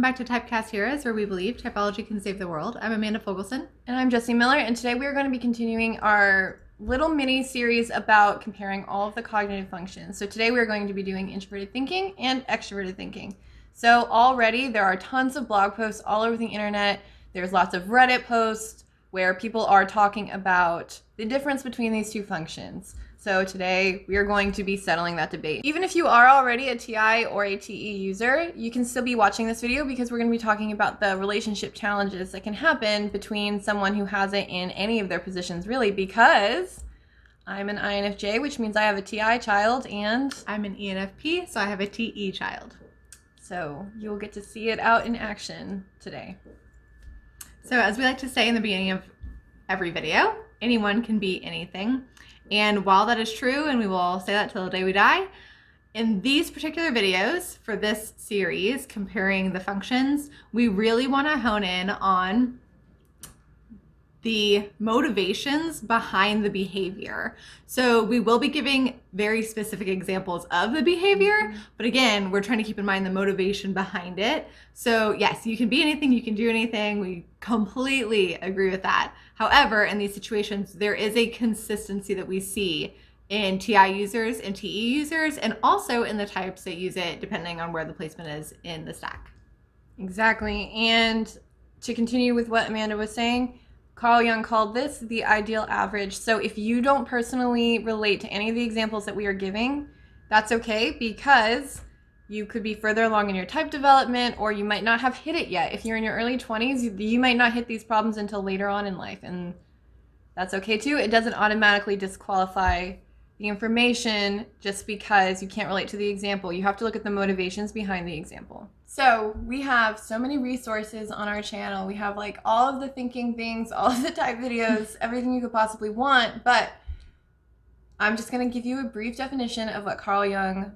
back to Typecast Heroes, where we believe typology can save the world. I'm Amanda Fogelson. And I'm Jessie Miller, and today we are going to be continuing our little mini-series about comparing all of the cognitive functions. So today we are going to be doing introverted thinking and extroverted thinking. So already there are tons of blog posts all over the internet. There's lots of Reddit posts where people are talking about the difference between these two functions. So today we are going to be settling that debate. Even if you are already a TI or a TE user, you can still be watching this video because we're going to be talking about the relationship challenges that can happen between someone who has it in any of their positions, really, because I'm an INFJ, which means I have a TI child, and I'm an ENFP, so I have a TE child. So you'll get to see it out in action today. So as we like to say in the beginning of every video, anyone can be anything. And while that is true, and we will say that till the day we die, in these particular videos for this series, comparing the functions, we really want to hone in on the motivations behind the behavior. So we will be giving very specific examples of the behavior, but again, we're trying to keep in mind the motivation behind it. So yes, you can be anything, you can do anything. We completely agree with that. However, in these situations, there is a consistency that we see in TI users and TE users, and also in the types that use it depending on where the placement is in the stack. Exactly. And to continue with what Amanda was saying, Carl Jung called this the ideal average. So if you don't personally relate to any of the examples that we are giving, that's okay, because you could be further along in your type development, or you might not have hit it yet. If you're in your early 20s, you might not hit these problems until later on in life, and that's okay too. It doesn't automatically disqualify the information just because you can't relate to the example. You have to look at the motivations behind the example. So we have so many resources on our channel. We have like all of the thinking things, all of the type videos, everything you could possibly want, but I'm just gonna give you a brief definition of what Carl Jung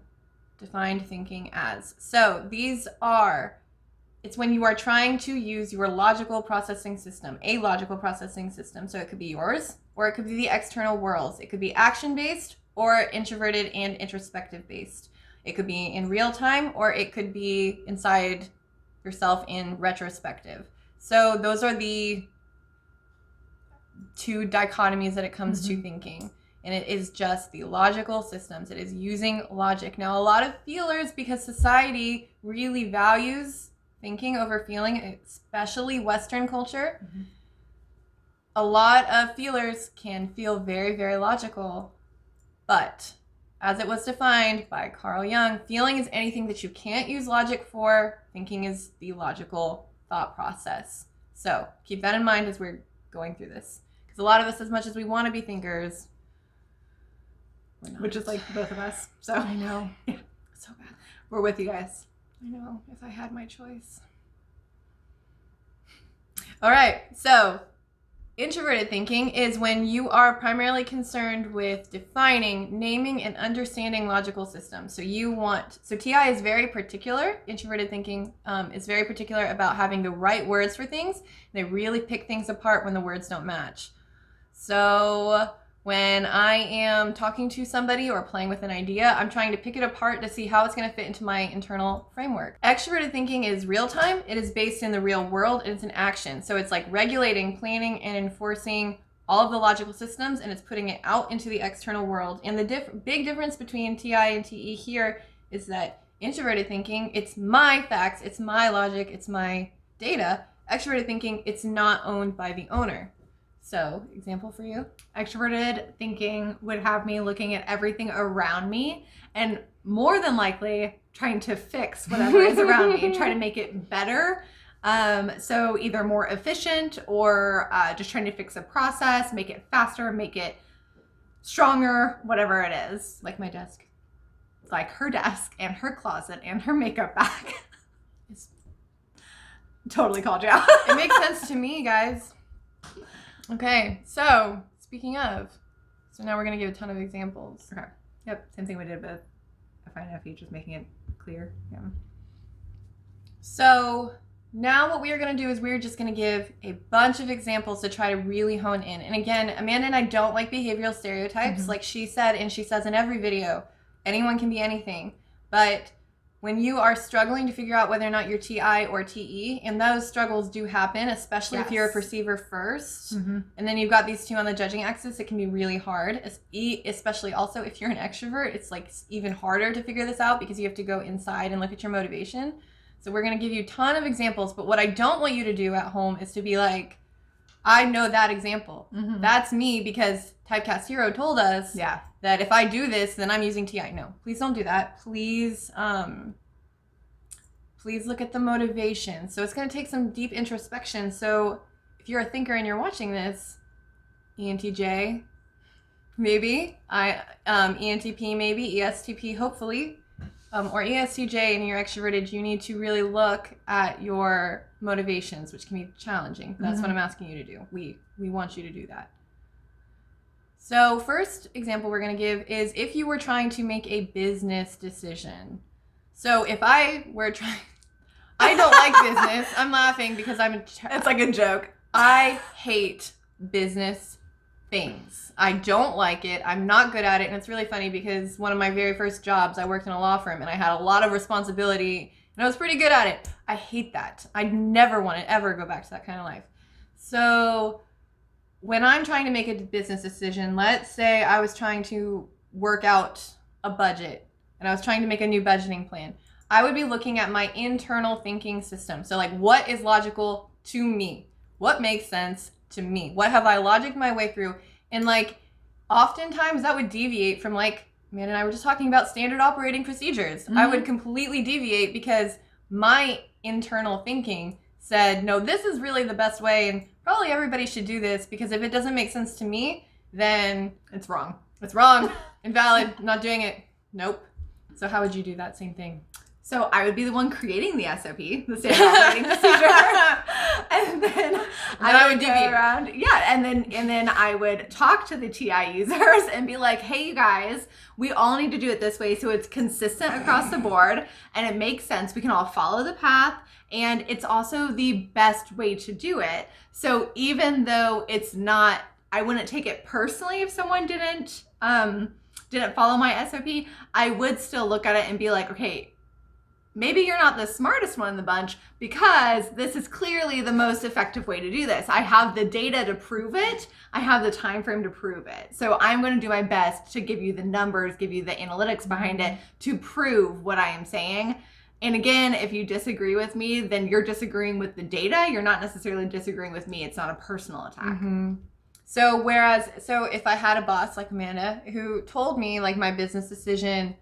defined thinking as. So these are, it's when you are trying to use your logical processing system, a logical processing system. So it could be yours, or it could be the external worlds. It could be action-based or introverted and introspective-based. It could be in real time, or it could be inside yourself in retrospective. So those are the two dichotomies that it comes to thinking. And it is just the logical systems. It is using logic. Now, a lot of feelers, because society really values thinking over feeling, especially Western culture, a lot of feelers can feel very, very logical. But as it was defined by Carl Jung, feeling is anything that you can't use logic for. Thinking is the logical thought process. So keep that in mind as we're going through this. Because a lot of us, as much as we want to be thinkers, which is like both of us. So I know. Yeah. So bad. We're with you guys. I know, if I had my choice. All right, so introverted thinking is when you are primarily concerned with defining, naming, and understanding logical systems. So TI is very particular. Introverted thinking is very particular about having the right words for things. They really pick things apart when the words don't match. So when I am talking to somebody or playing with an idea, I'm trying to pick it apart to see how it's going to fit into my internal framework. Extroverted thinking is real time. It is based in the real world, and it's an action. So it's like regulating, planning, and enforcing all of the logical systems, and it's putting it out into the external world. And the big difference between TI and TE here is that introverted thinking, it's my facts, it's my logic, it's my data. Extroverted thinking, it's not owned by the owner. So, example for you? Extroverted thinking would have me looking at everything around me and more than likely trying to fix whatever is around me, try to make it better. So either more efficient or just trying to fix a process, make it faster, make it stronger, whatever it is. Like my desk. Like her desk and her closet and her makeup bag. It's totally called you out. It makes sense to me, guys. Okay, so speaking of, so now we're going to give a ton of examples. Okay. Yep, same thing we did with FINFE, just making it clear. Yeah. So now what we are going to do is we're just going to give a bunch of examples to try to really hone in. And again, Amanda and I don't like behavioral stereotypes. Like she said, and she says in every video, anyone can be anything. But when you are struggling to figure out whether or not you're TI or TE, and those struggles do happen, especially if you're a perceiver first, and then you've got these two on the judging axis, it can be really hard, especially also if you're an extrovert, it's like even harder to figure this out because you have to go inside and look at your motivation. So we're going to give you a ton of examples, but what I don't want you to do at home is to be like, I know that example. That's me because Typecast Hero told us that if I do this, then I'm using TI. No, please don't do that. Please look at the motivation. So it's going to take some deep introspection. So if you're a thinker and you're watching this, ENTJ, maybe, ENTP, maybe, ESTP, hopefully, or ESTJ and you're extroverted, you need to really look at your motivations, which can be challenging. That's what I'm asking you to do. We want you to do that. So first example we're going to give is if you were trying to make a business decision. So if I were trying, I don't like business. I'm laughing because it's like a joke. I hate business things. I don't like it. I'm not good at it. And it's really funny because one of my very first jobs, I worked in a law firm and I had a lot of responsibility and I was pretty good at it. I hate that. I never want to ever go back to that kind of life. So when I'm trying to make a business decision, let's say I was trying to work out a budget and I was trying to make a new budgeting plan, I would be looking at my internal thinking system. So like, what is logical to me? What makes sense to me? What have I logicked my way through? And like, oftentimes that would deviate from like, Amanda and I were just talking about standard operating procedures. I would completely deviate because my internal thinking said, no, this is really the best way and probably everybody should do this because if it doesn't make sense to me, then it's wrong. It's wrong, invalid, not doing it. Nope. So how would you do that same thing? So I would be the one creating the SOP, the standard operating procedure, and then I would go around, and then I would talk to the TI users and be like, hey, you guys, we all need to do it this way so it's consistent across the board and it makes sense. We can all follow the path, and it's also the best way to do it. So even though it's not, I wouldn't take it personally if someone didn't follow my SOP, I would still look at it and be like, okay, maybe you're not the smartest one in the bunch because this is clearly the most effective way to do this. I have the data to prove it. I have the time frame to prove it. So I'm going to do my best to give you the numbers, give you the analytics behind it to prove what I am saying. And again, if you disagree with me, then you're disagreeing with the data. You're not necessarily disagreeing with me. It's not a personal attack. So if I had a boss like Amanda who told me like my business decision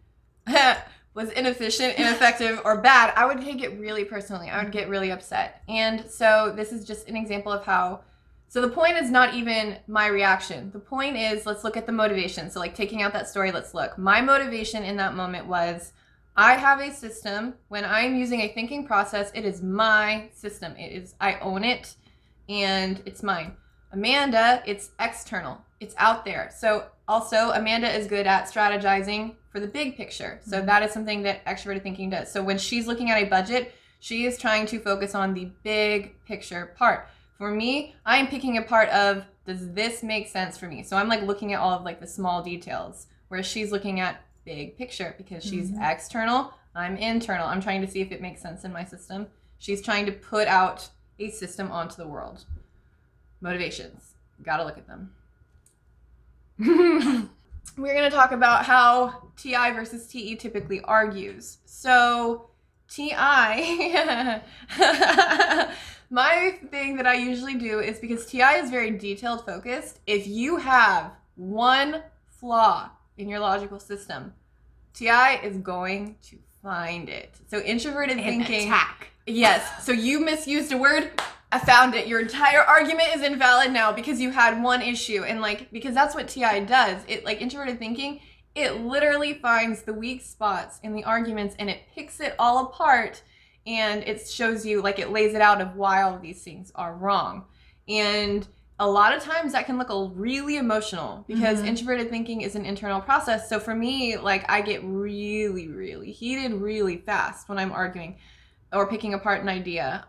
was inefficient, ineffective, or bad, I would take it really personally. I would get really upset. And so this is just an example of how, so the point is not even my reaction. The point is, let's look at the motivation. So like taking out that story, let's look. My motivation in that moment was, I have a system. When I'm using a thinking process, it is my system. I own it, and it's mine. Amanda, it's external. It's out there. So also, Amanda is good at strategizing for the big picture. So that is something that extroverted thinking does. So when she's looking at a budget, she is trying to focus on the big picture part. For me, I am picking a part of, does this make sense for me? So I'm like looking at all of like the small details, whereas she's looking at big picture because she's external, I'm internal. I'm trying to see if it makes sense in my system. She's trying to put out a system onto the world. Motivations, gotta look at them. We're going to talk about how TI versus TE typically argues. So TI, my thing that I usually do is, because TI is very detailed focused, if you have one flaw in your logical system, TI is going to find it. So introverted thinking. Attack. Yes. So you misused a word. I found it. Your entire argument is invalid now because you had one issue. And like, because that's what TI does. It, like introverted thinking, it literally finds the weak spots in the arguments and it picks it all apart, and it shows you, like, it lays it out of why all of these things are wrong. And a lot of times that can look really emotional because introverted thinking is an internal process. So for me, like, I get really, really heated really fast when I'm arguing or picking apart an idea.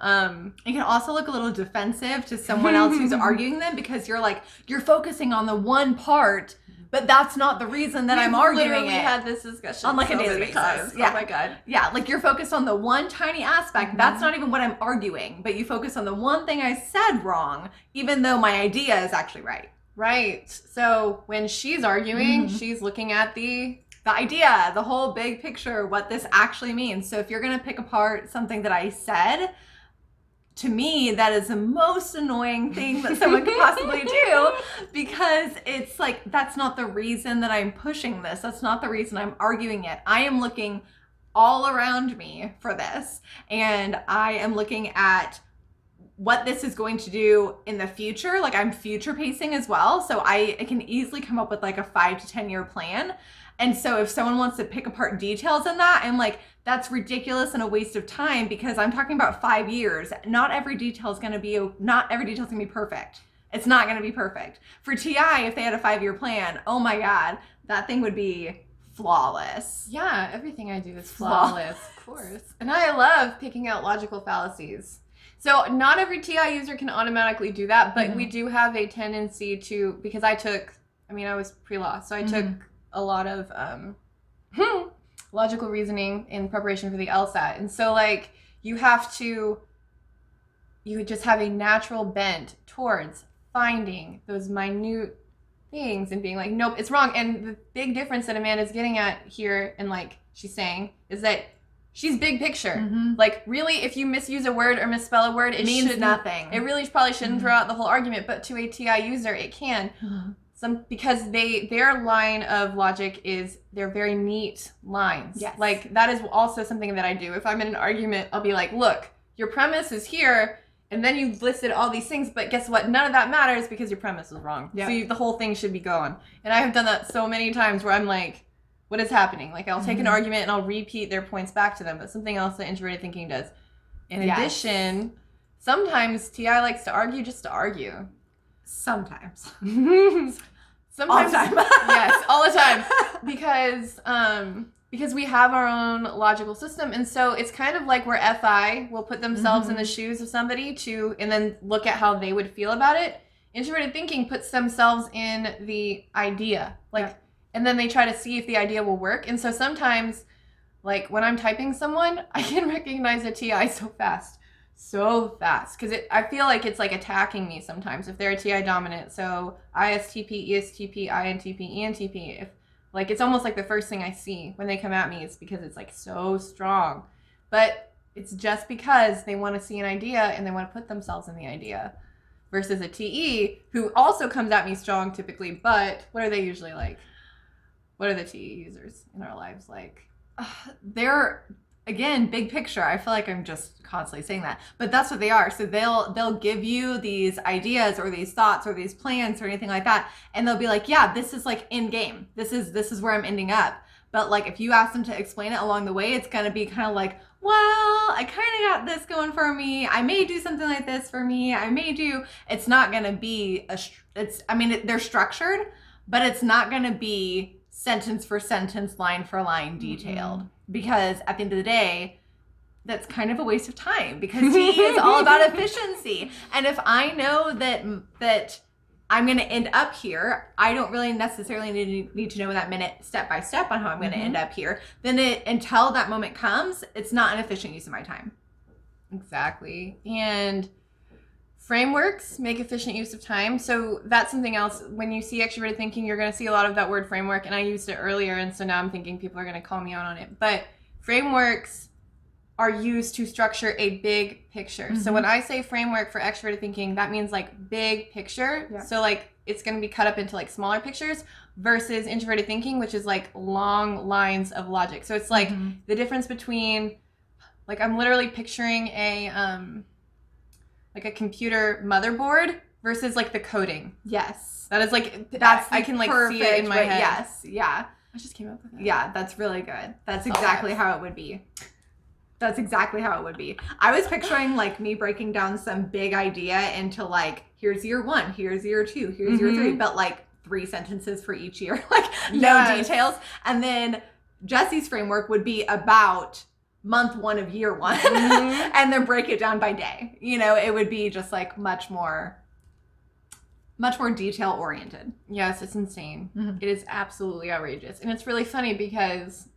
It can also look a little defensive to someone else who's arguing them because you're focusing on the one part but that's not the reason that I'm arguing literally it. had this discussion on like so a daily many basis. times. Yeah. Oh my God. Yeah, like you're focused on the one tiny aspect. That's not even what I'm arguing, but you focus on the one thing I said wrong, even though my idea is actually right. Right. So when she's arguing, she's looking at the idea, the whole big picture, what this actually means. So if you're going to pick apart something that I said, to me, that is the most annoying thing that someone could possibly do, because it's like, that's not the reason that I'm pushing this. That's not the reason I'm arguing it. I am looking all around me for this, and I am looking at what this is going to do in the future. Like, I'm future pacing as well. So I can easily come up with like a 5 to 10 year plan. And so if someone wants to pick apart details in that, I'm like, that's ridiculous and a waste of time, because I'm talking about 5 years. Not every detail is going to be perfect. It's not going to be perfect. For TI, if they had a 5-year plan, oh my God, that thing would be flawless. Yeah, everything I do is flawless, of course. And I love picking out logical fallacies. So not every TI user can automatically do that, but we do have a tendency to, because I was pre-law, so I took a lot of logical reasoning in preparation for the LSAT. And so like you just have a natural bent towards finding those minute things and being like, nope, it's wrong. And the big difference that Amanda's getting at here, and like she's saying, is that she's big picture. Like, really, if you misuse a word or misspell a word, it means nothing. It really probably shouldn't throw out the whole argument, but to a TI user, it can. Because their line of logic is they're very neat lines. Yes. Like, that is also something that I do. If I'm in an argument, I'll be like, look, your premise is here, and then you've listed all these things, but guess what? None of that matters because your premise is wrong. Yep. So the whole thing should be gone. And I have done that so many times where I'm like, what is happening? Like, I'll take an argument and I'll repeat their points back to them. That's something else that introverted thinking does. In addition, sometimes TI likes to argue just to argue. Sometimes. Sometimes, all the time. Yes, all the time. Because we have our own logical system. And so it's kind of like where FI will put themselves in the shoes of somebody and then look at how they would feel about it. Introverted thinking puts themselves in the idea. And then they try to see if the idea will work. And so sometimes, like when I'm typing someone, I can recognize a TI so fast. Because I feel like it's like attacking me sometimes if they're a TI dominant. So ISTP, ESTP, INTP, ENTP. It's almost like the first thing I see when they come at me is because it's like so strong. But it's just because they want to see an idea and they want to put themselves in the idea. Versus a TE who also comes at me strong typically, but what are they usually like? What are the TE users in our lives like? They're, again, big picture. I feel like I'm just constantly saying that, but that's what they are. So they'll give you these ideas or these thoughts or these plans or anything like that, and they'll be like, yeah, this is like end game. This is where I'm ending up. But like if you ask them to explain it along the way, it's gonna be kind of like, well, I kind of got this going for me. I may do something like this for me. It's not gonna be they're structured, but it's not gonna be sentence for sentence, line for line detailed, because at the end of the day, that's kind of a waste of time, because TE is all about efficiency. And if I know that I'm going to end up here, I don't really necessarily need to know that minute step by step on how I'm going to end up here. Then until that moment comes, it's not an efficient use of my time. Exactly. And frameworks make efficient use of time. So that's something else. When you see extroverted thinking, you're going to see a lot of that word framework. And I used it earlier. And so now I'm thinking people are going to call me out on it. But frameworks are used to structure a big picture. So when I say framework for extroverted thinking, that means like big picture. Yeah. So like it's going to be cut up into like smaller pictures versus introverted thinking, which is like long lines of logic. So it's like the difference between, like, I'm literally picturing a computer motherboard versus like the coding. Yes. That is like, that's I can like see it in my head. Yes. Yeah. I just came up with that. Yeah, that's really good. That's exactly how it would be. That's exactly how it would be. I was picturing like me breaking down some big idea into like, here's year 1, here's year 2, here's year 3, but like 3 sentences for each year, like no details. And then Jesse's framework would be about month 1 of year 1 and then break it down by day. You know, it would be just like much more much more detail oriented. Yes, it's insane. Mm-hmm. It is absolutely outrageous. And it's really funny because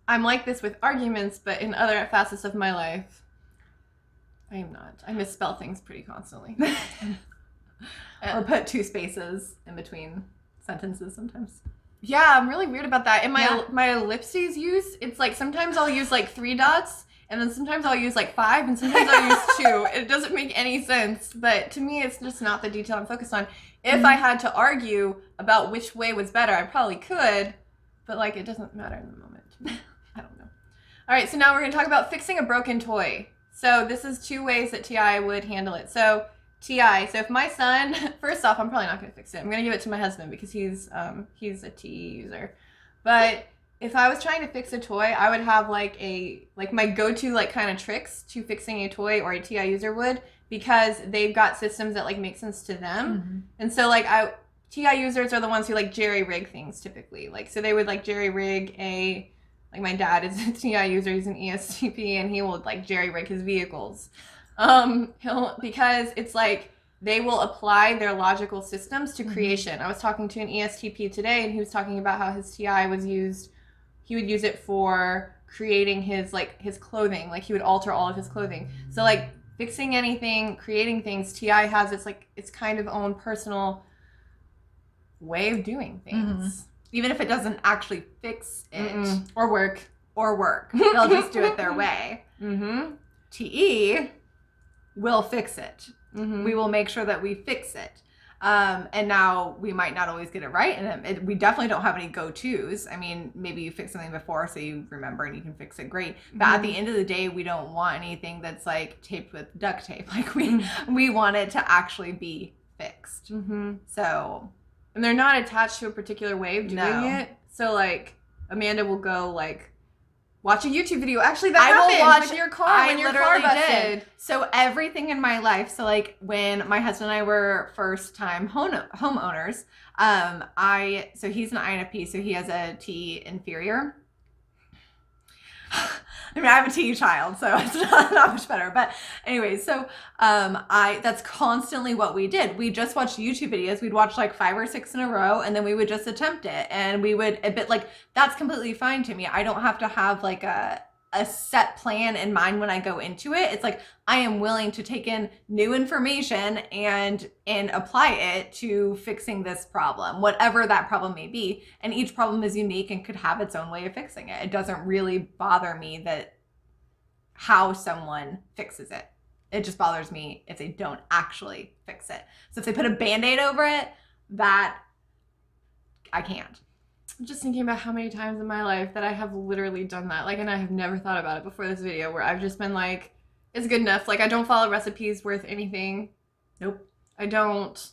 I'm like this with arguments, but in other facets of my life, I am not. I misspell things pretty constantly. Or put 2 spaces in between sentences sometimes. Yeah, I'm really weird about that. And my ellipses use, it's like sometimes I'll use like 3 dots, and then sometimes I'll use like 5, and sometimes I'll use 2. It doesn't make any sense, but to me, it's just not the detail I'm focused on. If I had to argue about which way was better, I probably could, but like it doesn't matter in the moment. I don't know. All right, so now we're going to talk about fixing a broken toy. So this is 2 ways that TI would handle it. So TI, so if my son, first off, I'm probably not going to fix it. I'm going to give it to my husband because he's a TE user. But if I was trying to fix a toy, I would have like my go-to like kind of tricks to fixing a toy, or a TI user would, because they've got systems that like make sense to them. Mm-hmm. And so like TI users are the ones who like jerry-rig things typically. Like, so they would like jerry-rig like my dad is a TI user, he's an ESTP, and he will like jerry-rig his vehicles. Because it's like they will apply their logical systems to creation. I was talking to an ESTP today, and he was talking about how his TI was used. He would use it for creating his clothing. Like he would alter all of his clothing. So like fixing anything, creating things, TI has its kind of own personal way of doing things. Mm-hmm. Even if it doesn't actually fix it. Or work. They'll just do it their way. Mm-hmm. TE will fix it. Mm-hmm. We will make sure that we fix it. And now we might not always get it right. And we definitely don't have any go-tos. I mean, maybe you fixed something before, so you remember and you can fix it great. But at the end of the day, we don't want anything that's like taped with duct tape. Like we want it to actually be fixed. Mm-hmm. So, and they're not attached to a particular way of doing it. So like Amanda will go like, watch a YouTube video. Actually, that happened with your car when your car busted. So everything in my life. So like when my husband and I were first time homeowners, so he's an INFP, so he has a T inferior. I mean, I have a TE child, so it's not much better. But anyway, so that's constantly what we did. We just watched YouTube videos. We'd watch like 5 or 6 in a row, and then we would just attempt it. And we would, that's completely fine to me. I don't have to have like a set plan in mind when I go into it. It's like I am willing to take in new information and apply it to fixing this problem, whatever that problem may be. And each problem is unique and could have its own way of fixing it. It doesn't really bother me that how someone fixes it. It just bothers me if they don't actually fix it. So if they put a Band-Aid over it, that I can't. I'm just thinking about how many times in my life that I have literally done that. Like, and I have never thought about it before this video, where I've just been like, it's good enough. Like, I don't follow recipes worth anything. Nope. I don't.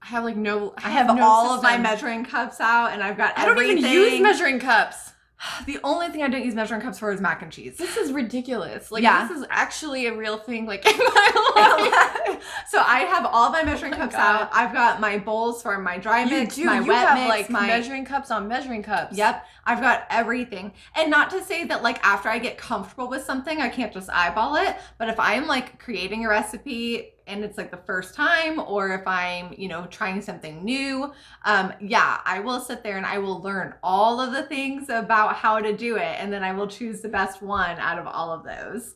I have like no. I have no all system. of my measuring cups out, and I've got everything. I don't even use measuring cups. The only thing I don't use measuring cups for is mac and cheese. This is ridiculous. Like, yeah. This is actually a real thing, like, in my life. So I have all my measuring cups out. I've got my bowls for my dry mix, my wet mix, like my measuring cups on measuring cups. Yep. I've got everything. And not to say that like after I get comfortable with something, I can't just eyeball it. But if I'm like creating a recipe and it's like the first time, or if I'm, trying something new, I will sit there and I will learn all of the things about how to do it. And then I will choose the best one out of all of those.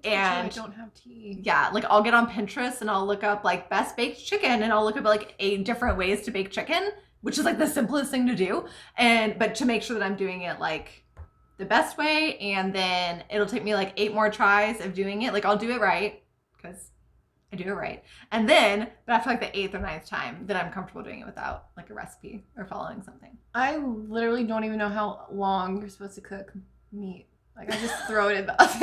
And I don't have tea. Yeah, like I'll get on Pinterest and I'll look up like best baked chicken, and I'll look up like 8 different ways to bake chicken, which is like the simplest thing to do. But to make sure that I'm doing it like the best way, and then it'll take me like 8 more tries of doing it. Like I'll do it right because I do it right. And then, but after like the 8th or 9th time, then I'm comfortable doing it without like a recipe or following something. I literally don't even know how long you're supposed to cook meat. Like I just throw it in the oven.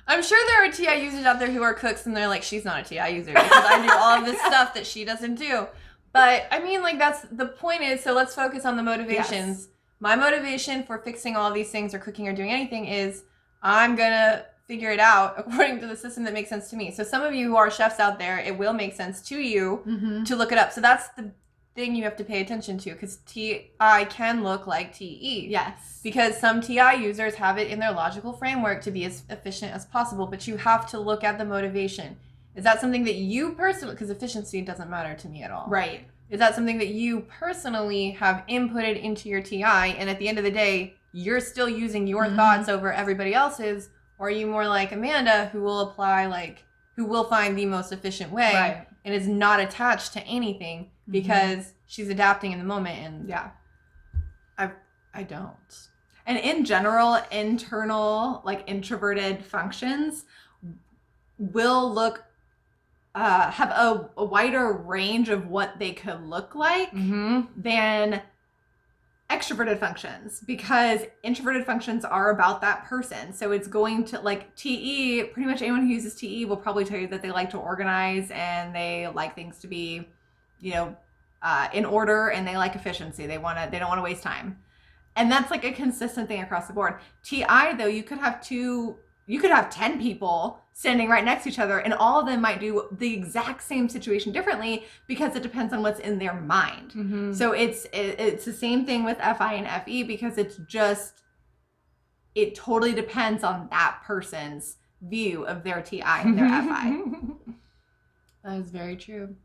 I'm sure there are TI users out there who are cooks and they're like, she's not a TI user because I do all of this stuff that she doesn't do. But I mean, like that's the point is, so let's focus on the motivations. Yes. My motivation for fixing all of these things or cooking or doing anything is I'm going to figure it out according to the system that makes sense to me. So some of you who are chefs out there, it will make sense to you to look it up. So that's the thing you have to pay attention to, because TI can look like TE. Yes. Because some TI users have it in their logical framework to be as efficient as possible, but you have to look at the motivation. Is that something that you personally, because efficiency doesn't matter to me at all. Right. Is that something that you personally have inputted into your TI, and at the end of the day, you're still using your thoughts over everybody else's? Or are you more like Amanda, who will apply, who will find the most efficient way and is not attached to anything because she's adapting in the moment? And yeah, I don't. And in general, internal, introverted functions will have a wider range of what they could look like than extroverted functions, because introverted functions are about that person. So it's going to, TE, pretty much anyone who uses TE will probably tell you that they like to organize and they like things to be, in order, and they like efficiency. They don't want to waste time. And that's a consistent thing across the board. TI, though, you could have 10 people standing right next to each other, and all of them might do the exact same situation differently because it depends on what's in their mind. So it's the same thing with FI and FE, because it totally depends on that person's view of their TI and their FI. That is very true.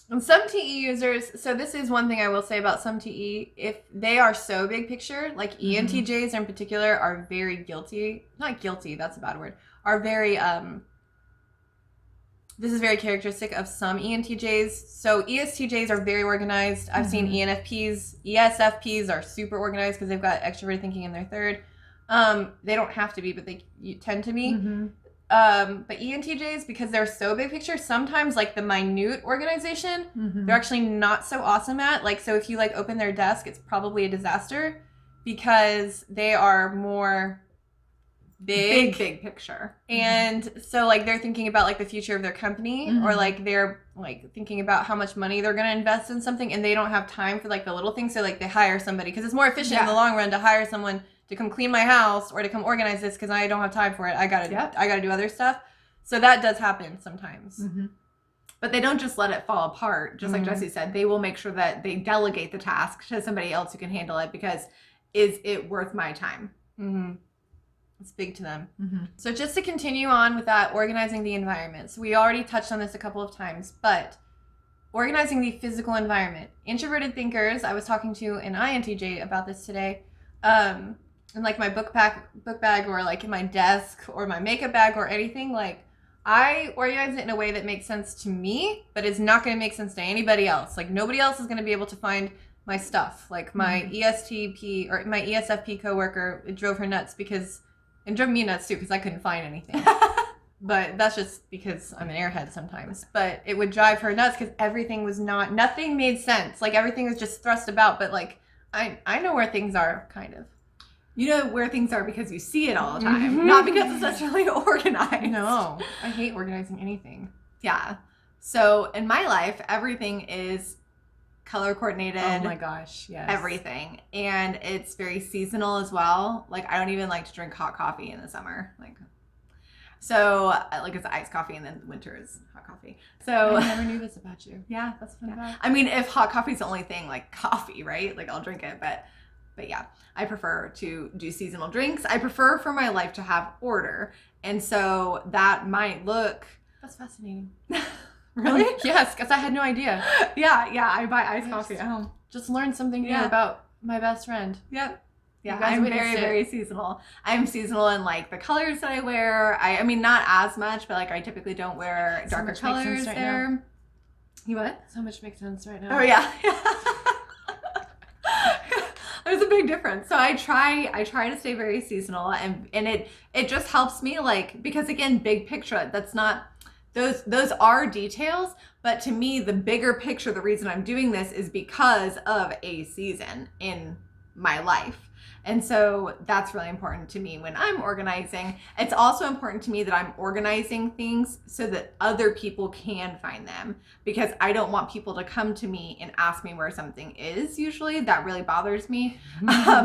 And some TE users, so this is one thing I will say about some TE, if they are so big picture, like ENTJs in particular are very not guilty, that's a bad word, are very, this is very characteristic of some ENTJs. So ESTJs are very organized. I've seen ENFPs, ESFPs are super organized because they've got extroverted thinking in their third. They don't have to be, but they tend to be. But ENTJs, because they're so big picture, sometimes the minute organization, they're actually not so awesome at. So if you open their desk, it's probably a disaster because they are more big picture. And so they're thinking about the future of their company, or they're thinking about how much money they're going to invest in something, and they don't have time for the little things. So they hire somebody because it's more efficient in the long run to hire someone to come clean my house or to come organize this because I don't have time for it. I gotta do other stuff. So that does happen sometimes. But they don't just let it fall apart. Just like Jessie said, they will make sure that they delegate the task to somebody else who can handle it, because is it worth my time? It's big to them. So just to continue on with that, organizing the environment. So we already touched on this a couple of times, but organizing the physical environment. Introverted thinkers, I was talking to an INTJ about this today. In my book bag, or in my desk or my makeup bag or anything, I organize it in a way that makes sense to me, but it's not going to make sense to anybody else. Nobody else is going to be able to find my stuff. My ESTP or my ESFP coworker, it drove her nuts and drove me nuts too, because I couldn't find anything. But that's just because I'm an airhead sometimes. But it would drive her nuts because nothing made sense. Everything was just thrust about, but I know where things are, kind of. You know where things are because you see it all the time, not because it's necessarily organized. No, I hate organizing anything. Yeah. So in my life, everything is color coordinated. Oh my gosh, yes. Everything. And it's very seasonal as well. I don't even like to drink hot coffee in the summer. So it's iced coffee, and then winter is hot coffee. So I never knew this about you. Yeah, that's fun. Yeah. I mean, if hot coffee's the only thing, coffee, right? I'll drink it, but yeah, I prefer to do seasonal drinks. I prefer for my life to have order. And so that might look... That's fascinating. Really? Yes, because I had no idea. Yeah, I buy iced coffee at home. Just learned something new about my best friend. Yep. Yeah, I'm very, very seasonal. I'm seasonal in the colors that I wear. I mean, not as much, but I typically don't wear darker colors there. You what? So much makes sense right now. Oh yeah. There's a big difference. So I try to stay very seasonal, and it just helps me because again, big picture, that's not, those are details, but to me the bigger picture, the reason I'm doing this is because of a season in my life. And so that's really important to me when I'm organizing. It's also important to me that I'm organizing things so that other people can find them, because I don't want people to come to me and ask me where something is. Usually that really bothers me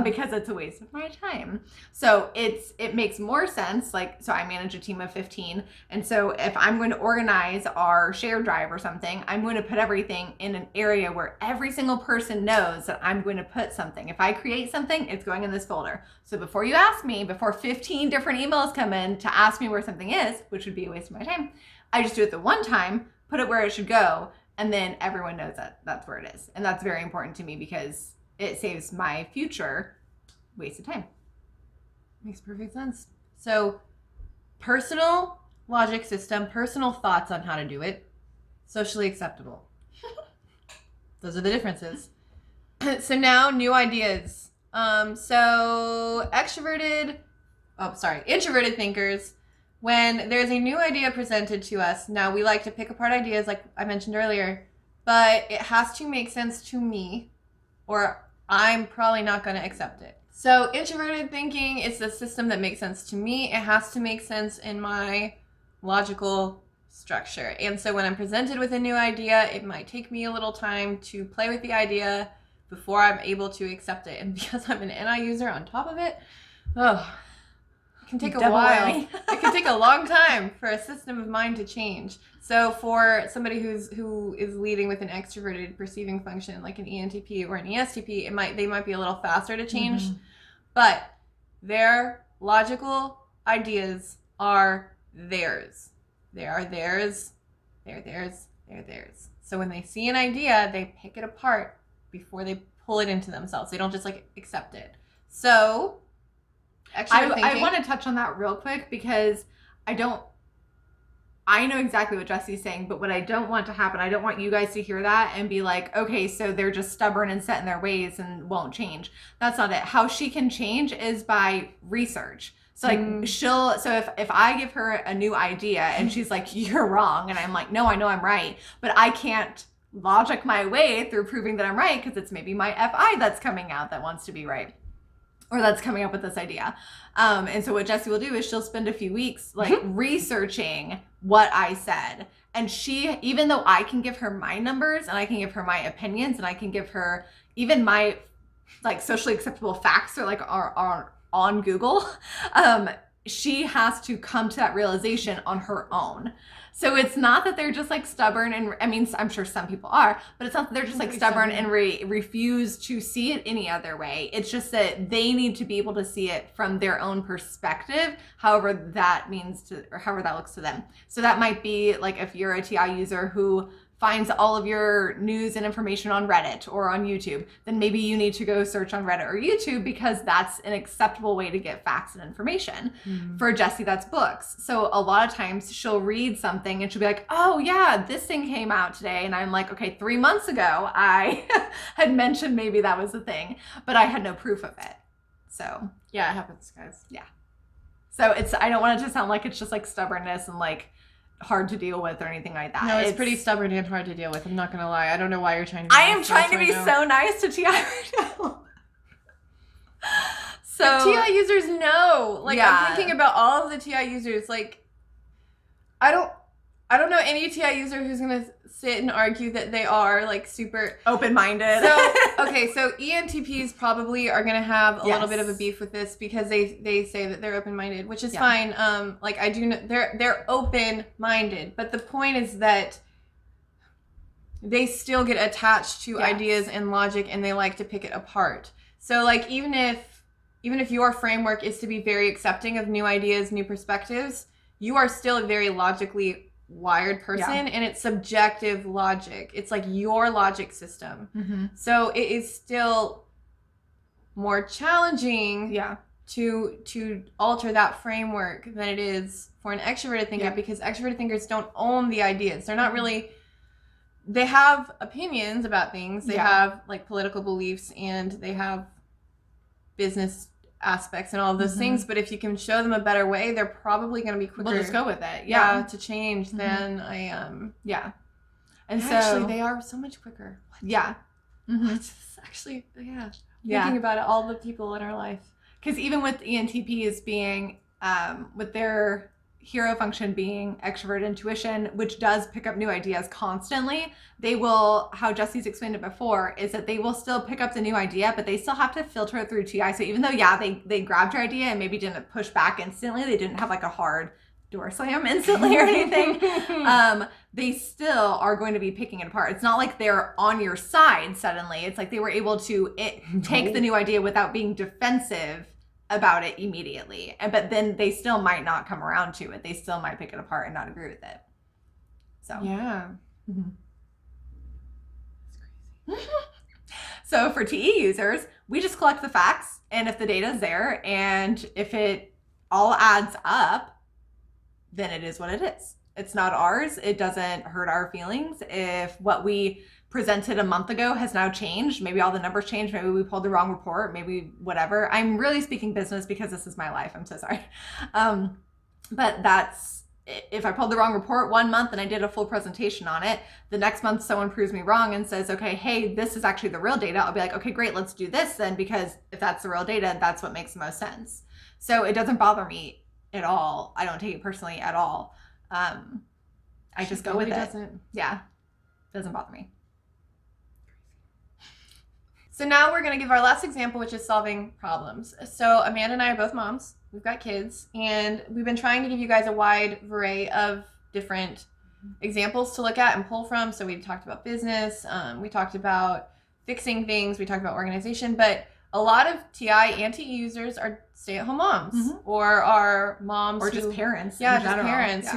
because it's a waste of my time. So it makes more sense. So I manage a team of 15. And so if I'm going to organize our shared drive or something, I'm going to put everything in an area where every single person knows that I'm going to put something. If I create something, it's going in this folder. So before you ask me, before 15 different emails come in to ask me where something is, which would be a waste of my time, I just do it the one time, put it where it should go, and then everyone knows that that's where it is. And that's very important to me because it saves my future wasted time. Makes perfect sense. So personal logic system, personal thoughts on how to do it, socially acceptable. Those are the differences. So now new ideas. Introverted thinkers, when there's a new idea presented to us, now we like to pick apart ideas like I mentioned earlier, but it has to make sense to me or I'm probably not going to accept it. So introverted thinking is the system that makes sense to me. It has to make sense in my logical structure. And so when I'm presented with a new idea, it might take me a little time to play with the idea before I'm able to accept it. And because I'm an NI user on top of it, it can take a while. It can take a long time for a system of mind to change. So for somebody who is leading with an extroverted perceiving function like an ENTP or an ESTP, they might be a little faster to change. Mm-hmm. But their logical ideas are theirs. They are theirs. They're theirs. They're theirs. So when they see an idea, they pick it apart before they pull it into themselves. They don't just like accept it. So I want to touch on that real quick because I know exactly what Jesse's saying, but what I don't want to happen, I don't want you guys to hear that and be like, okay, so they're just stubborn and set in their ways and won't change. That's not it. How she can change is by research. So like if I give her a new idea and she's like, you're wrong. And I'm like, no, I know I'm right, but I can't logic my way through proving that I'm right because it's maybe my FI that's coming out that wants to be right. Or that's coming up with this idea. And so what Jessie will do is she'll spend a few weeks like researching what I said. And she, even though I can give her my numbers and I can give her my opinions and I can give her even my like socially acceptable facts or like are on Google, she has to come to that realization on her own. So it's not that they're just like stubborn and I mean, I'm sure some people are, but it's not that they're just like stubborn and refuse to see it any other way. It's just that they need to be able to see it from their own perspective, however that looks to them. So that might be like if you're a TI user who finds all of your news and information on Reddit or on YouTube, then maybe you need to go search on Reddit or YouTube because that's an acceptable way to get facts and information. Mm-hmm. For Jessie, that's books. So a lot of times she'll read something and she'll be like, oh yeah, this thing came out today. And I'm like, okay, 3 months ago, I had mentioned maybe that was a thing, but I had no proof of it. So yeah, it happens, guys. Yeah. So I don't want it to sound like it's just like stubbornness and like hard to deal with or anything like that. No, it's pretty stubborn and hard to deal with. I'm not gonna lie. I don't know why you're trying to be I am trying to be so nice to TI right now. So TI users know. Like I'm thinking about all of the TI users. Like I don't know any TI user who's gonna sit and argue that they are like super open-minded. So okay, so ENTPs probably are gonna have a little bit of a beef with this because they say that they're open-minded, which is fine. Like I do know they're open-minded, but the point is that they still get attached to ideas and logic, and they like to pick it apart. So like even if your framework is to be very accepting of new ideas, new perspectives, you are still a very logically wired person, and it's subjective logic. It's like your logic system. Mm-hmm. So it is still more challenging to alter that framework than it is for an extroverted thinker because extroverted thinkers don't own the ideas. They're not really, they have opinions about things. They have like political beliefs and they have business aspects and all of those things, but if you can show them a better way, they're probably going to be quicker. We'll just go with it. To change than I am. And so actually they are so much quicker. It's actually thinking about it, all the people in our life. Because even with ENTPs being with their hero function being extrovert intuition, which does pick up new ideas constantly, they will, how Jesse's explained it before, is that they will still pick up the new idea, but they still have to filter it through TI. So even though, they grabbed your idea and maybe didn't push back instantly, they didn't have like a hard door slam instantly or anything, they still are going to be picking it apart. It's not like they're on your side suddenly. It's like they were able to take the new idea without being defensive about it immediately, but then they still might not come around to it. They still might pick it apart and not agree with it. So yeah. Mhm. So for TE users, we just collect the facts, and if the data is there and if it all adds up, then it is what it is. It's not ours. It doesn't hurt our feelings. If what we presented a month ago has now changed, maybe all the numbers changed, maybe we pulled the wrong report, maybe whatever. I'm really speaking business because this is my life. I'm so sorry. But that's, if I pulled the wrong report one month and I did a full presentation on it, the next month someone proves me wrong and says, okay, hey, this is actually the real data. I'll be like, okay, great, let's do this then, because if that's the real data, that's what makes the most sense. So it doesn't bother me at all. I don't take it personally at all. I just go with it. Doesn't. Yeah, doesn't bother me. So now we're going to give our last example, which is solving problems. So Amanda and I are both moms. We've got kids, and we've been trying to give you guys a wide array of different examples to look at and pull from. So we talked about business, we talked about fixing things, we talked about organization, but a lot of TI and TE users are stay-at-home moms or are moms or just parents. Yeah, just parents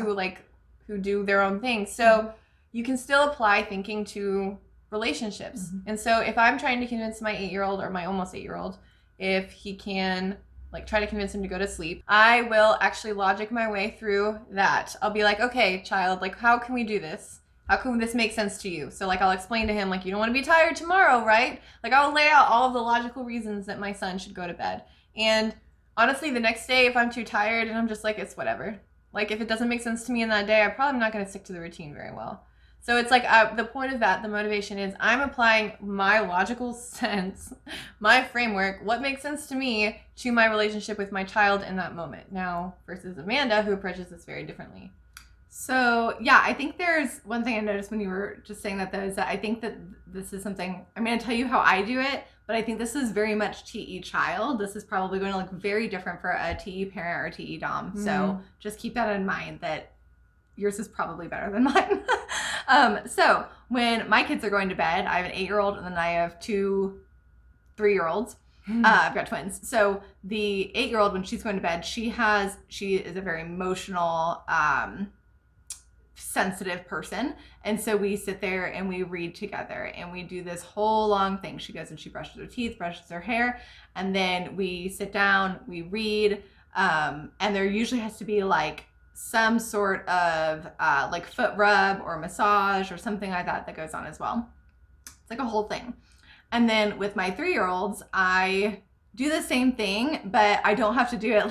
who do their own thing. So you can still apply thinking to relationships. And so if I'm trying to convince my 8-year-old or my almost 8-year-old, if he can try to convince him to go to sleep, I will actually logic my way through that. I'll be like, okay, child, how can we do this? How can this make sense to you? So I'll explain to him, you don't want to be tired tomorrow, right? I'll lay out all of the logical reasons that my son should go to bed. And honestly, the next day, if I'm too tired and I'm just it's whatever. If it doesn't make sense to me in that day, I'm probably not going to stick to the routine very well. So it's the point of that, the motivation is I'm applying my logical sense, my framework, what makes sense to me to my relationship with my child in that moment. Now, versus Amanda, who approaches this very differently. So yeah, I think there's one thing I noticed when you were just saying that, though, is that I think that this is something, I'm going to tell you how I do it, but I think this is very much TE child. This is probably going to look very different for a TE parent or TE dom. So just keep that in mind, that yours is probably better than mine. So when my kids are going to bed, I have an 8-year-old and then I have 2 3-year-olds. I've got twins. So the 8-year-old, when she's going to bed, she is a very emotional, sensitive person. And so we sit there and we read together and we do this whole long thing. She goes and she brushes her teeth, brushes her hair, and then we sit down, we read, and there usually has to be some sort of foot rub or massage or something like that goes on as well. It's a whole thing. And then with my 3-year-olds, I do the same thing, but I don't have to do it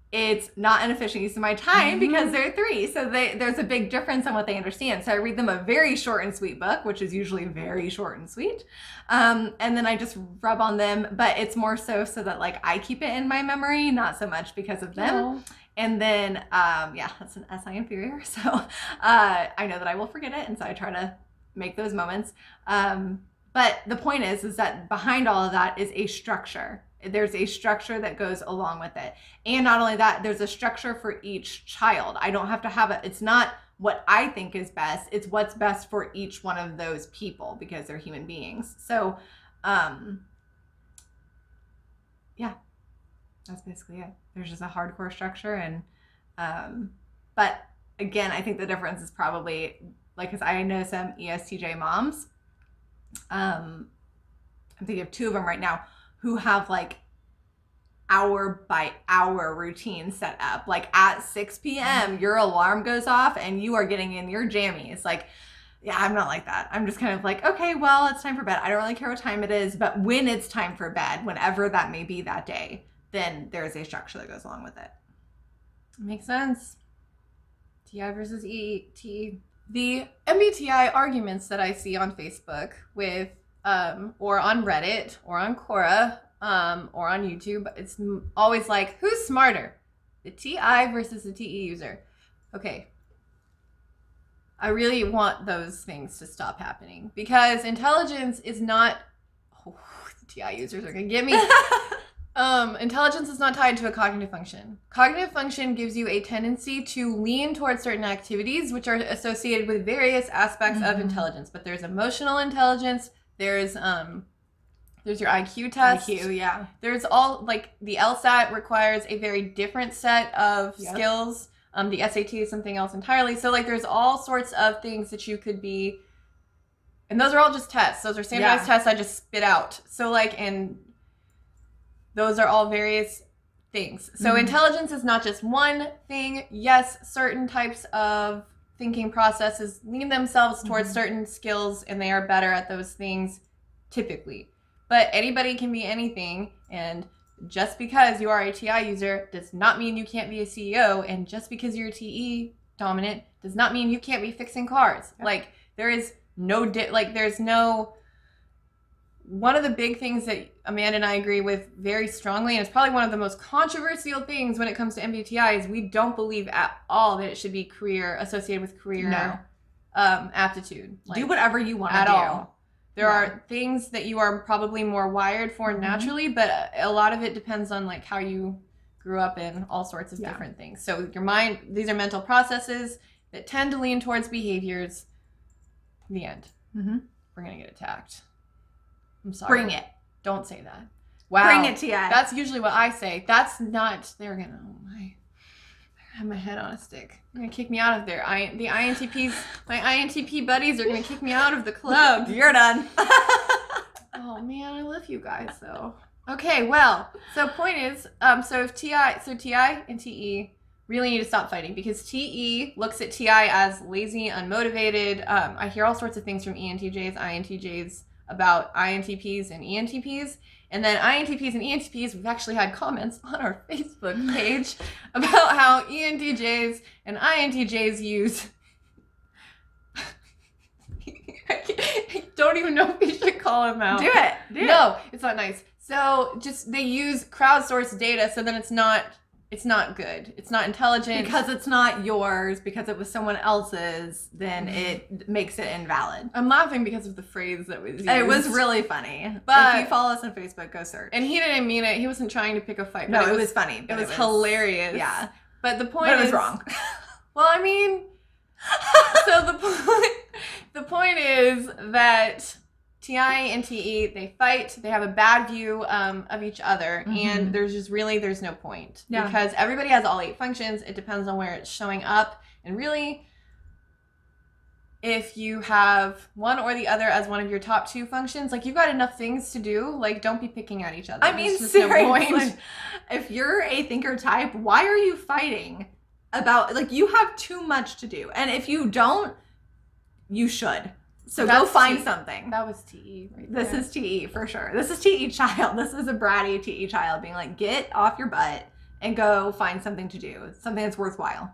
it's not an efficient use of my time because they're 3. So there's a big difference on what they understand. So I read them a very short and sweet book, which is usually very short and sweet. And then I just rub on them, but it's more so that I keep it in my memory, not so much because of them. Aww. And then, that's an SI inferior. So I know that I will forget it. And so I try to make those moments. But the point is that behind all of that is a structure. There's a structure that goes along with it. And not only that, there's a structure for each child. I don't have to have it. It's not what I think is best. It's what's best for each one of those people because they're human beings. So, that's basically it. There's just a hardcore structure. And, but again, I think the difference is probably because I know some ESTJ moms. I'm thinking of 2 of them right now who have hour by hour routine set up. At 6 p.m. your alarm goes off and you are getting in your jammies. I'm not like that. I'm just kind of okay, well, it's time for bed. I don't really care what time it is, but when it's time for bed, whenever that may be that day, then there's a structure that goes along with it. Makes sense. TI versus ET. The MBTI arguments that I see on Facebook with or on Reddit, or on Quora, or on YouTube, it's always who's smarter? The TI versus the TE user. Okay. I really want those things to stop happening because intelligence is not... Oh, the TI users are going to get me. Intelligence is not tied to a cognitive function. Cognitive function gives you a tendency to lean towards certain activities which are associated with various aspects of intelligence. But there's emotional intelligence, there's your IQ test. IQ, yeah. There's all the LSAT requires a very different set of skills. The SAT is something else entirely. So like there's all sorts of things that you could be, and those are all just tests. Those are standardized tests I just spit out. So like, and those are all various things. So intelligence is not just one thing. Yes, certain types of thinking processes lean themselves towards certain skills and they are better at those things typically. But anybody can be anything, and just because you are a TI user does not mean you can't be a CEO, and just because you're TE dominant does not mean you can't be fixing cars. Yep. Like there is no there's no. One of the big things that Amanda and I agree with very strongly, and it's probably one of the most controversial things when it comes to MBTI, is we don't believe at all that it should be associated with career aptitude. Like, do whatever you want to do. All. There are things that you are probably more wired for naturally, but a lot of it depends on like how you grew up in all sorts of different things. So your mind, these are mental processes that tend to lean towards behaviors. The end. We're going to get attacked. I'm sorry. Bring it. Don't say that. Wow. Bring it, TI. That's usually what I say. That's not, they're going to, I have my head on a stick. They're going to kick me out of there. The INTPs, my INTP buddies are going to kick me out of the club. You're done. Oh man, I love you guys though. Okay, well, so point is, so TI and TE really need to stop fighting, because TE looks at TI as lazy, unmotivated. I hear all sorts of things from ENTJs, INTJs about INTPs and ENTPs. And then INTPs and ENTPs, we've actually had comments on our Facebook page about how ENTJs and INTJs use... I don't even know if we should call them out. Do it. No, it's not nice. So just they use crowdsourced data, so then it's not good. It's not intelligent. Because it's not yours, because it was someone else's, then it makes it invalid. I'm laughing because of the phrase that was used. It was really funny. But if you follow us on Facebook, go search. And he didn't mean it. He wasn't trying to pick a fight. No, it was funny. It was hilarious. Yeah. But the point is... it was wrong. Well, I mean... So the point is that TI and TE, they fight, they have a bad view of each other, and there's no point. Yeah. Because everybody has all 8 functions. It depends on where it's showing up. And really, if you have one or the other as one of your top 2 functions, like, you've got enough things to do. Like, don't be picking at each other. I mean, seriously, if you're a thinker type, why are you fighting about, like, you have too much to do? And if you don't, you should. So go find something. That was TE right there. This is TE for sure. This is TE child. This is a bratty TE child being like, get off your butt and go find something to do. Something that's worthwhile.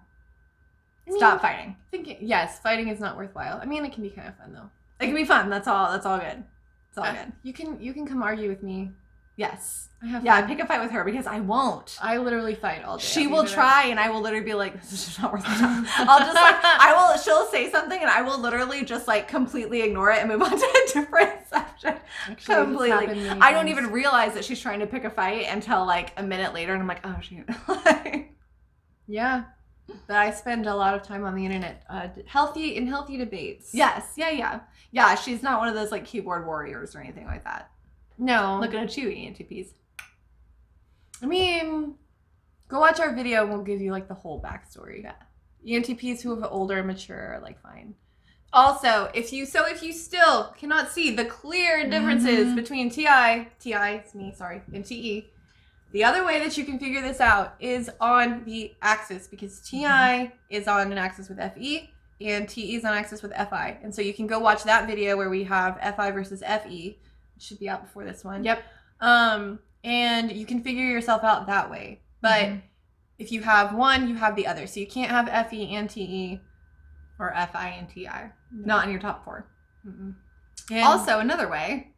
Stop fighting. Yes, fighting is not worthwhile. I mean, it can be kind of fun though. It can be fun. That's all good. It's all good. You can come argue with me. Yes. I pick a fight with her, because I won't. I literally fight all day. She will try, and I will literally be like, this is just not worth my time. I'll just like, she'll say something, and I will literally just like completely ignore it and move on to a different subject. Actually, completely. I don't even realize that she's trying to pick a fight until like a minute later, and I'm like, oh, shoot. Yeah. But I spend a lot of time on the internet, healthy debates. Yes. Yeah, she's not one of those like keyboard warriors or anything like that. No. Looking at you, ENTPs. I mean, go watch our video and we'll give you like the whole backstory. Yeah. ENTPs who are older and mature are like fine. Also, if you still cannot see the clear differences between TI, it's me, sorry, and TE, the other way that you can figure this out is on the axis, because TI is on an axis with FE and TE is on axis with FI. And so you can go watch that video where we have FI versus FE. It should be out before this one. Yep. And you can figure yourself out that way. But if you have one, you have the other. So you can't have FE and TE. Or FI and TI. No. Not in your top 4. And also, another way.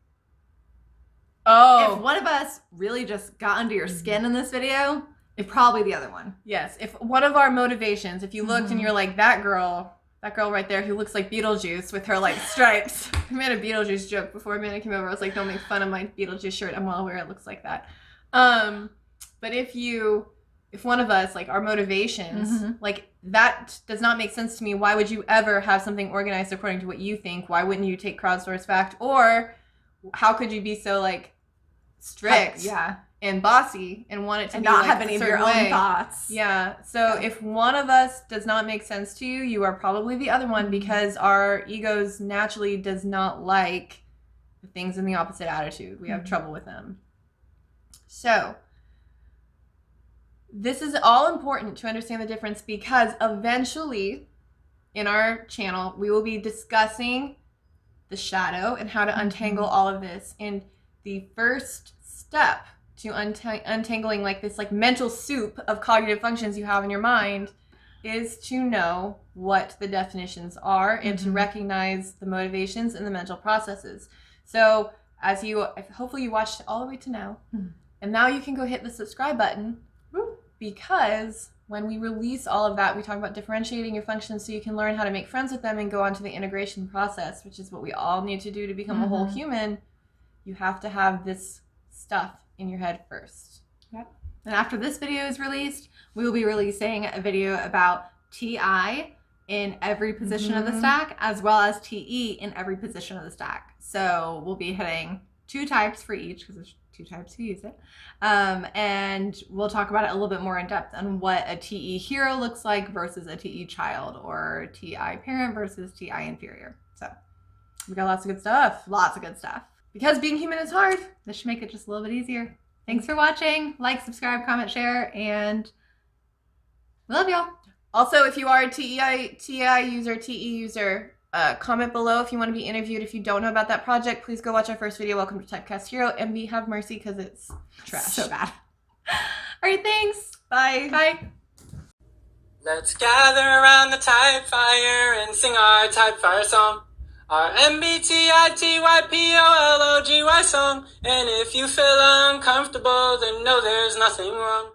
If one of us really just got under your skin in this video, it's probably the other one. Yes. If one of our motivations, if you looked and you're like, that girl right there who looks like Beetlejuice with her like stripes. I made a Beetlejuice joke before Amanda came over. I was like, don't make fun of my Beetlejuice shirt. I'm well aware it looks like that. But if one of us, like, our motivations, like, that does not make sense to me. Why would you ever have something organized according to what you think? Why wouldn't you take crowdsourced fact? Or how could you be so like strict? and bossy and want it to And be not like have a any of your certain own way. thoughts. Yeah. So if one of us does not make sense to you, you are probably the other one, because our egos naturally does not like the things in the opposite attitude. We have trouble with them. So this is all important to understand the difference, because eventually in our channel, we will be discussing the shadow and how to untangle all of this. And the first step to untangling like this like mental soup of cognitive functions you have in your mind is to know what the definitions are and to recognize the motivations and the mental processes. So as you, hopefully you watched all the way to now, and now you can go hit the subscribe button, because when we release all of that, we talk about differentiating your functions so you can learn how to make friends with them and go on to the integration process, which is what we all need to do to become a whole human. You have to have this stuff in your head first. Yep. And after this video is released, we will be releasing a video about TI in every position of the stack, as well as TE in every position of the stack. So we'll be hitting 2 types for each, because there's 2 types who use it. And we'll talk about it a little bit more in depth on what a TE hero looks like versus a TE child, or TI parent versus TI inferior. So we got lots of good stuff. Lots of good stuff. Because being human is hard. This should make it just a little bit easier. Thanks for watching. Like, subscribe, comment, share, and we love y'all. Also, if you are a TI user, TE user, comment below if you want to be interviewed. If you don't know about that project, please go watch our first video, Welcome to Typecast Hero, and have mercy because it's trash. So bad. All right, thanks. Bye. Bye. Let's gather around the type fire and sing our type fire song. Our MBTI TYPOLOGY song. And if you feel uncomfortable, then know there's nothing wrong.